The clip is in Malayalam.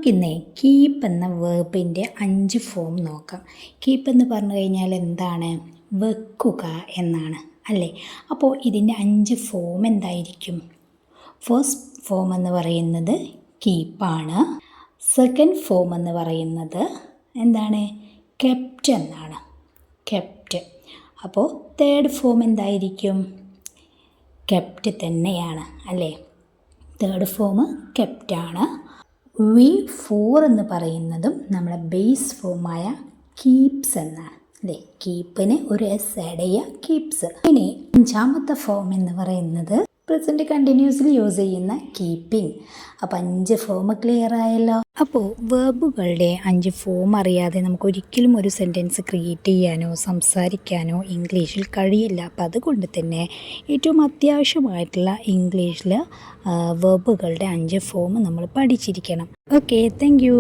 നമുക്കിന്നേ കീപ്പ് എന്ന വേർബിൻ്റെ 5 ഫോം നോക്കാം. കീപ്പ് എന്ന് പറഞ്ഞു കഴിഞ്ഞാൽ എന്താണ്? വെക്കുക എന്നാണ് അല്ലേ? അപ്പോൾ ഇതിൻ്റെ 5 ഫോം എന്തായിരിക്കും? ഫസ്റ്റ് ഫോം എന്ന് പറയുന്നത് കീപ്പാണ്. സെക്കൻഡ് ഫോം എന്ന് പറയുന്നത് എന്താണ്? കെപ്റ്റ് എന്നാണ്. കെപ്റ്റ്. അപ്പോൾ തേർഡ് ഫോം എന്തായിരിക്കും? കെപ്റ്റ് തന്നെയാണ് അല്ലേ? Third form കെപ്റ്റാണ്. V4 എന്ന് പറയുന്നതും നമ്മുടെ ബേസ് ഫോമായ കീപ്സ് എന്നാണ് അല്ലേ? കീപ്പിന് ഒരു എസ് ആഡ് ചെയ്യുക, കീപ്സ്. ഇനി 5ാമത്തെ ഫോം എന്ന് പറയുന്നത് പ്രസൻറ്റ് കണ്ടിന്യൂസ്ലി യൂസ് ചെയ്യുന്ന കീപ്പിംഗ്. അപ്പോൾ 5 ഫോം ക്ലിയർ ആയല്ലോ. അപ്പോൾ വേർബുകളുടെ 5 ഫോം അറിയാതെ നമുക്ക് ഒരിക്കലും ഒരു സെൻറ്റൻസ് ക്രിയേറ്റ് ചെയ്യാനോ സംസാരിക്കാനോ ഇംഗ്ലീഷിൽ കഴിയില്ല. അപ്പോൾ അതുകൊണ്ട് തന്നെ ഏറ്റവും അത്യാവശ്യമായിട്ടുള്ള ഇംഗ്ലീഷിൽ വേർബുകളുടെ 5 ഫോം നമ്മൾ പഠിച്ചിരിക്കണം. Okay, thank you.